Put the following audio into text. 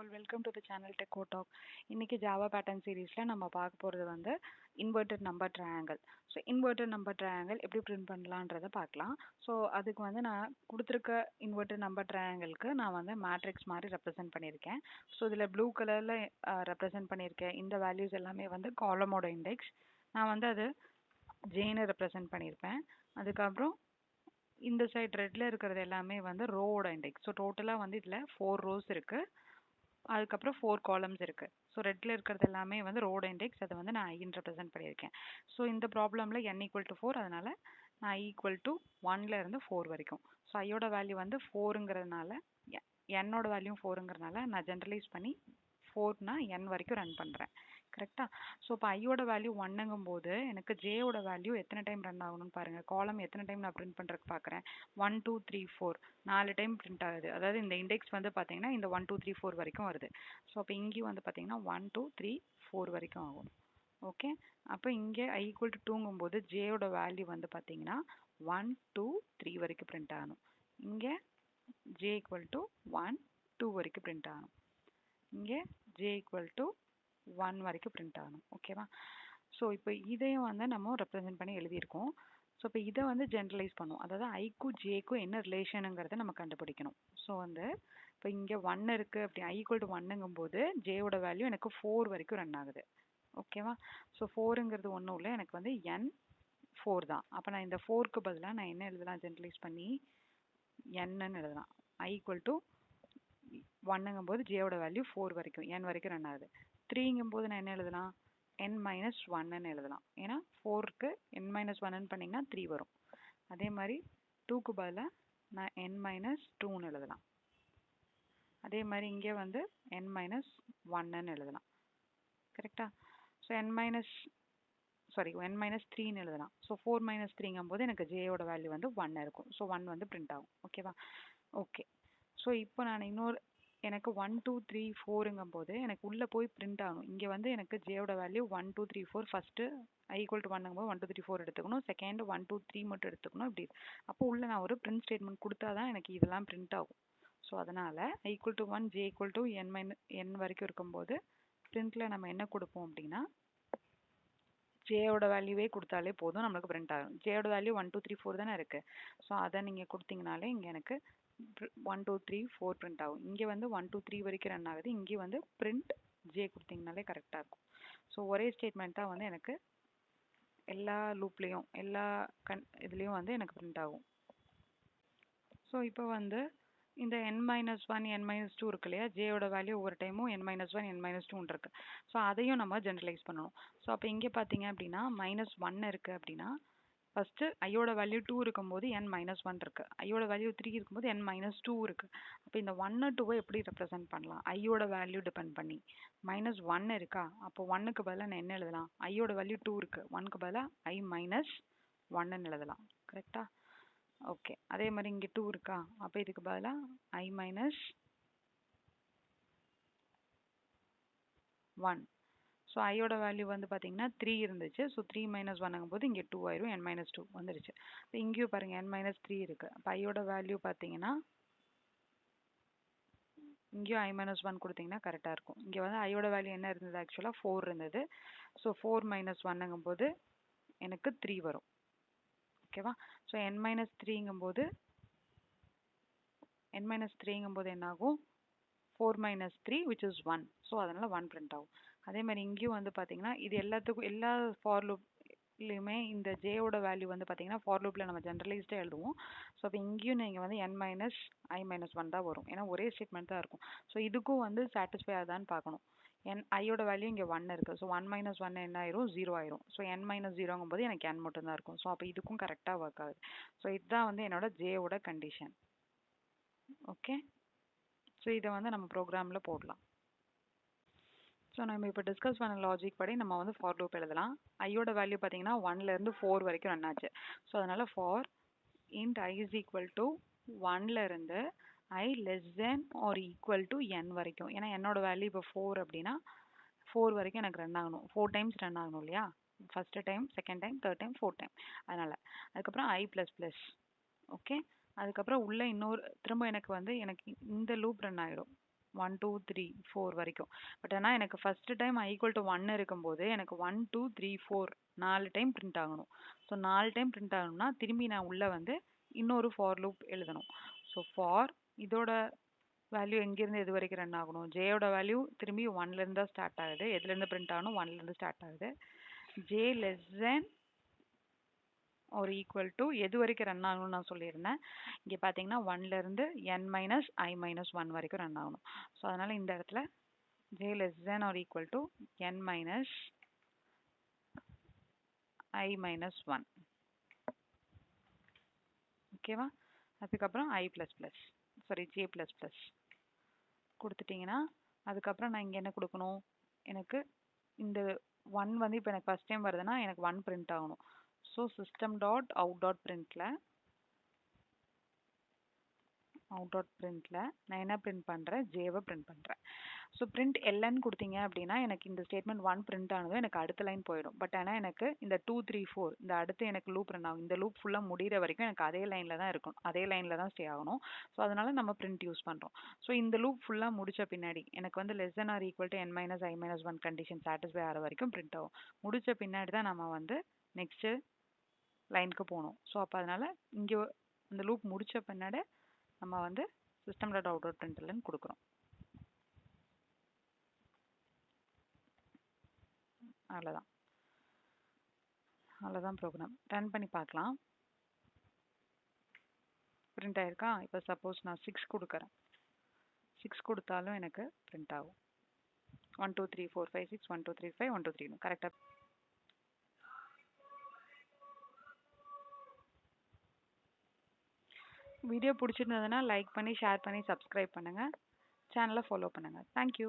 all, welcome to the channel Techo Talk. இன்னைக்கு Java pattern சீரீஸ்ல நம்ம பார்க்க போறது வந்து inverted number triangle. So inverted number triangle எப்படி பிரிண்ட் பண்ணலான்றத பார்க்கலாம். ஸோ அதுக்கு வந்து நான் கொடுத்துருக்க இன்வெர்டட் நம்பர் ட்ரையாங்கிள்க்கு நான் வந்து மேட்ரிக்ஸ் மாதிரி ரெப்ரசென்ட் பண்ணியிருக்கேன். ஸோ இதில் ப்ளூ கலரில் ரெப்ரசென்ட் பண்ணியிருக்கேன். இந்த வேல்யூஸ் எல்லாமே வந்து காலமோட இண்டெக்ஸ். நான் வந்து அது ஜேன்னு ரெப்ரசென்ட் பண்ணியிருப்பேன். அதுக்கப்புறம் இந்த சைட் ரெட்ல இருக்கிறது எல்லாமே வந்து ரோவோட இண்டெக்ஸ். ஸோ டோட்டலாக வந்து இதில் 4 ரோஸ் இருக்கு, அதுக்கப்புறம் 4 காலம்ஸ் இருக்கு. ஸோ ரெட்ல இருக்கிறது எல்லாமே வந்து ரோட இண்டெக்ஸ், அதை வந்து நான் ஐன்னு ரெப்ரசென்ட் பண்ணியிருக்கேன். ஸோ இந்த ப்ராப்ளம்ல n ஈக்குவல் டு 4, அதனால நான் ஈக்குவல் டு 1ல இருந்து 4 வரைக்கும். ஸோ ஐயோட வேல்யூ வந்து 4ங்கிறதுனால என்னோட வேல்யூ 4ங்கிறதுனால நான் ஜென்ரலைஸ் பண்ணி 4னா n வரைக்கும் ரன் பண்ணுறேன். கரெக்டா? ஸோ இப்போ ஐயோட வேல்யூ 1ங்கும் போது எனக்கு ஜேயோட வேல்யூ எத்தனை டைம் ரன் ஆகணும்னு பாருங்க. காலம் எத்தனை டைம் நான் பிரிண்ட் பண்ணுறதுக்கு பார்க்குறேன். 1 2 3 4 4 டைம் பிரிண்ட் ஆகுது. அதாவது இந்த இண்டெக்ஸ் வந்து பார்த்தீங்கன்னா இந்த 1 2 3 4 வரைக்கும் வருது. ஸோ அப்போ இங்கேயும் வந்து பார்த்தீங்கன்னா 1 2 3 4 வரைக்கும் ஆகும். ஓகே, அப்போ இங்கே ஐ ஈக்குவல் டு 2ங்கும் போது ஜேயோட வேல்யூ வந்து பார்த்தீங்கன்னா 1 2 3 வரைக்கும் பிரிண்ட் ஆகணும். இங்கே ஜே ஈக்குவல் டு 1 2 வரைக்கும் பிரிண்ட் ஆகணும். இங்கே ஜே ஈக்குவல் டு 1 வரைக்கும் பிரிண்ட் ஆகணும். ஓகேவா? ஸோ இப்போ இதையும் வந்து நம்ம ரெப்ரசென்ட் பண்ணி எழுதியிருக்கோம். ஸோ இப்போ இதை வந்து ஜென்ரலைஸ் பண்ணும். அதாவது ஐக்கும் ஜேக்கும் என்ன ரிலேஷனுங்கிறத நம்ம கண்டுபிடிக்கணும். ஸோ வந்து இப்போ இங்கே 1 இருக்குது, அப்படி ஐ ஈக்குவல் டு 1ங்கும் போது ஜேயோட வேல்யூ எனக்கு 4 வரைக்கும் ரன் ஆகுது. ஓகேவா? ஸோ 4ங்கிறது ஒன்றும் இல்லை, எனக்கு வந்து n 4 தான். அப்போ நான் இந்த 4க்கு பதிலாக நான் என்ன எழுதலாம்? ஜென்ரலைஸ் பண்ணி என்னன்னு எழுதலாம். ஐ ஈக்குவல் டு 1ங்கும் போது ஜேயோட வேல்யூ 4 வரைக்கும் n வரைக்கும் ரன் ஆகுது. 3ங்கும் போது நான் என்ன எழுதலாம்? n மைனஸ் 1ன்னு எழுதலாம். ஏன்னா 4க்கு n மைனஸ் 1ன்னு பண்ணிங்கன்னா 3 வரும். அதே மாதிரி 2க்கு பதிலாக நான் n மைனஸ் 2ன்னு எழுதலாம். அதே மாதிரி இங்கே வந்து n மைனஸ் 1ன்னு எழுதலாம். கரெக்டா? ஸோ n மைனஸ் 3ன்னு எழுதலாம். ஸோ 4 மைனஸ் 3ங்கும் போது எனக்கு ஜேயோட வேல்யூ வந்து 1 இருக்கும். ஸோ 1 வந்து பிரிண்ட் ஆகும். ஓகேவா? ஓகே, ஸோ இப்போ நான் இன்னொரு எனக்கு 1 2 3 4ங்கும் போது எனக்கு உள்ளே போய் பிரிண்ட் ஆகணும். இங்கே வந்து எனக்கு ஜேயோட value 1 2 3 4 first i equal to 1ங்கும் போது 1 2 3 4 எடுத்துக்கணும். செகண்ட் 1 2 3 மட்டும் எடுத்துக்கணும். இப்படி அப்போ உள்ளே நான் ஒரு பிரிண்ட் ஸ்டேட்மெண்ட் கொடுத்தா தான் எனக்கு இதெல்லாம் பிரிண்ட் ஆகும். ஸோ அதனால் i equal to 1 j equal to n வரைக்கும் இருக்கும்போது பிரிண்ட்டில் நம்ம என்ன கொடுப்போம் அப்படின்னா ஜேயோட வேல்யூவே கொடுத்தாலே போதும், நம்மளுக்கு பிரிண்ட் ஆகும். ஜேயோட வேல்யூ 1 2 3 4 தானே இருக்குது. ஸோ அதை நீங்கள் கொடுத்தீங்கனாலே இங்கே எனக்கு 1 2 3 4 பிரிண்ட் ஆகும். இங்கே வந்து 1 2 3 வரைக்கும் ரன் ஆகுது. இங்கே வந்து பிரிண்ட் ஜே கொடுத்தீங்கனாலே கரெக்டாக இருக்கும். ஸோ ஒரே ஸ்டேட்மெண்ட் தான் வந்து எனக்கு எல்லா லூப்லேயும் எல்லா இதுலேயும் வந்து எனக்கு பிரிண்ட் ஆகும். ஸோ இப்போ வந்து இந்த n மைனஸ் 1 n மைனஸ் 2 இருக்கு இல்லையா, ஜேயோட வேல்யூ ஒவ்வொரு டைமும் n மைனஸ் 1 n மைனஸ் 2 இருக்கு. ஸோ அதையும் நம்ம ஜென்ரலைஸ் பண்ணணும். ஸோ அப்போ இங்கே பார்த்தீங்க அப்படின்னா மைனஸ் 1 இருக்குது அப்படின்னா ஃபஸ்ட்டு ஐயோட வேல்யூ 2 இருக்கும்போது n மைனஸ் 1 இருக்குது. ஐயோட வேல்யூ 3 இருக்கும்போது n மைனஸ் 2 இருக்குது. அப்போ இந்த 1 2 எப்படி ரெப்ரசென்ட் பண்ணலாம்? ஐயோட வேல்யூ டிபெண்ட் பண்ணி மைனஸ் 1 இருக்கா, அப்போ 1க்கு பதிலாக நான் என்ன எழுதலாம்? ஐயோட வேல்யூ 2 இருக்குது, 1க்கு பதிலாக ஐ மைனஸ் 1ன்னு எழுதலாம். கரெக்டா? ஓகே, அதே மாதிரி இங்கே 2 இருக்கா, அப்போ இதுக்கு பதிலாக ஐ மைனஸ் 1. ஸோ ஐயோட வேல்யூ வந்து பார்த்தீங்கன்னா 3 இருந்துச்சு. ஸோ 3 மைனஸ் 1ங்கும் போது இங்கே 2 ஆயிரும், n மைனஸ் 2 வந்துருச்சு. இப்போ இங்கேயும் பாருங்கள் n மைனஸ் 3 இருக்குது. அப்போ ஐயோட வேல்யூ பார்த்தீங்கன்னா இங்கேயும் ஐ மைனஸ் 1 கொடுத்தீங்கன்னா கரெக்டாக இருக்கும். இங்கே வந்து ஐயோட வேல்யூ என்ன இருந்தது? ஆக்சுவலாக 4 இருந்தது. ஸோ 4 மைனஸ் 1ங்கும் போது எனக்கு 3 வரும். ஓகேவா? ஸோ n மைனஸ் 3ங்கும் போது என்ன ஆகும்? 4 மைனஸ் 3 which is 1. ஸோ அதனால் 1 பிரிண்ட் ஆகும். அதே மாதிரி இங்கேயும் வந்து பார்த்தீங்கன்னா இது எல்லாத்துக்கும் எல்லா ஃபார் லூப்லேயுமே இந்த ஜேயோட வேல்யூ வந்து பார்த்தீங்கன்னா ஃபார் லூப்பில் நம்ம ஜென்ரலைஸ்டாக எழுதுவோம். ஸோ அப்போ இங்கேயும் நீங்கள் வந்து n மைனஸ் ஐ மைனஸ் 1 தான் வரும். ஏன்னா ஒரே ஸ்டேட்மெண்ட் தான் இருக்கும். ஸோ இதுக்கும் வந்து சாட்டிஸ்ஃபை ஆகுதான்னு பார்க்கணும். ஐயோட வேல்யூ இங்கே 1 இருக்குது. ஸோ 1 மைனஸ் 1 என்ன ஆயிரும்? 0 ஆயிரும். ஸோ n மைனஸ் 0ங்கும் போது எனக்கு n மட்டும் தான் இருக்கும். ஸோ அப்போ இதுக்கும் கரெக்டாக ஒர்க் ஆகுது. ஸோ இதுதான் வந்து என்னோட ஜேயோட கண்டிஷன். ஓகே, ஸோ இதை வந்து நம்ம ப்ரோக்ராமில் போடலாம். ஸோ நம்ம இப்போ டிஸ்கஸ் பண்ண லாஜிக் படி நம்ம வந்து ஃபார் லூப் எழுதலாம். ஐயோட வேல்யூ பார்த்தீங்கன்னா 1லேருந்து 4 வரைக்கும் ரன் ஆச்சு. ஸோ அதனால் for int i is equal to 1லேருந்து i less than or equal to n வரைக்கும். ஏன்னா என்னோட வேல்யூ இப்போ 4 அப்படின்னா 4 வரைக்கும் எனக்கு ரன் ஆகணும். 4 டைம்ஸ் ரன் ஆகணும் இல்லையா? First time, second time, third time, fourth time. அதனால் அதுக்கப்புறம் ஐ ப்ளஸ் ப்ளஸ். ஓகே, அதுக்கப்புறம் உள்ள இன்னொரு திரும்ப எனக்கு வந்து எனக்கு இந்த லூப் ரன் ஆகிடும். 1 2 3 4 வரைக்கும். பட் ஆனால் எனக்கு first time I equal to 1 இருக்கும்போது எனக்கு 1 2 3 4 4 டைம் பிரிண்ட் ஆகணும். ஸோ 4 டைம் பிரிண்ட் ஆகணும்னா திரும்பி நான் உள்ள வந்து இன்னொரு ஃபார் லூப் எழுதணும். ஸோ ஃபார் இதோட வேல்யூ எங்கேருந்து எது வரைக்கும் ரன் ஆகணும்? ஜேயோட வேல்யூ திரும்பி 1லேருந்து தான் ஸ்டார்ட் ஆகுது. எதுலேருந்து பிரிண்ட் ஆகணும்? 1லேருந்து ஸ்டார்ட் ஆகுது. ஜே லெஸ் தென் ஒரு ஈக்குவல் டு எது வரைக்கும் ரன் ஆகணும்னு நான் சொல்லியிருந்தேன். இங்கே பார்த்தீங்கன்னா 1லேருந்து n மைனஸ் ஐ மைனஸ் 1 வரைக்கும் ரன் ஆகணும். ஸோ அதனால் இந்த இடத்துல ஜே லெஸ் தென் ஒரு equal to n minus i minus 1. ஓகேவா? அதுக்கப்புறம் i plus plus sorry j plus plus கொடுத்துட்டிங்கன்னா அதுக்கப்புறம் நான் இங்கே என்ன கொடுக்கணும்? எனக்கு இந்த 1 வந்து இப்போ எனக்கு ஃபஸ்ட் டைம் வருதுன்னா எனக்கு 1 பிரிண்ட் ஆகணும். So system dot out dot பிரிண்ட்டில் நான் என்ன பிரிண்ட் பண்ணுறேன்? ஜேவை பிரிண்ட் பண்ணுறேன். ஸோ பிரிண்ட் எல்என்னு கொடுத்தீங்க அப்படின்னா எனக்கு இந்த ஸ்டேட்மெண்ட் 1 பிரிண்ட் ஆனதும் எனக்கு அடுத்த லைன் போயிடும். பட் ஆனால் எனக்கு இந்த 2 3 4 இந்த அடுத்து எனக்கு லூப் ரன் ஆகும். இந்த லூப் ஃபுல்லாக முடிகிற வரைக்கும் எனக்கு அதே லைனில் தான் இருக்கும், அதே லைனில் தான் ஸ்டே ஆகணும். ஸோ அதனால நம்ம பிரிண்ட் யூஸ் பண்ணுறோம். ஸோ இந்த லூப் ஃபுல்லாக முடித்த பின்னாடி எனக்கு வந்து less than or equal to n minus i minus 1 condition satisfy ஆகிற வரைக்கும் பிரிண்ட் ஆகும். முடித்த பின்னாடி தான் நம்ம வந்து நெக்ஸ்ட்டு லைனுக்கு போகணும். ஸோ அப்போ அதனால் இங்கே இந்த லூப் முடித்த பின்னாடி நம்ம வந்து system dot out dot println கொடுக்குறோம். அவ்வளோதான் ப்ரோக்ராம். ரன் பண்ணி பார்க்கலாம். பிரிண்ட் ஆயிருக்கா? இப்போ சப்போஸ் நான் 6 கொடுக்குறேன். 6 கொடுத்தாலும் எனக்கு பிரிண்ட் ஆகும். 1 2 3 4 5 6 1 2 3 5 1 2 3 கரெக்டாக. வீடியோ பிடிச்சிருந்ததுன்னா லைக் பண்ணி ஷேர் பண்ணி சப்ஸ்கிரைப் பண்ணுங்கள். சேனலை ஃபாலோ பண்ணுங்கள். தேங்க்யூ.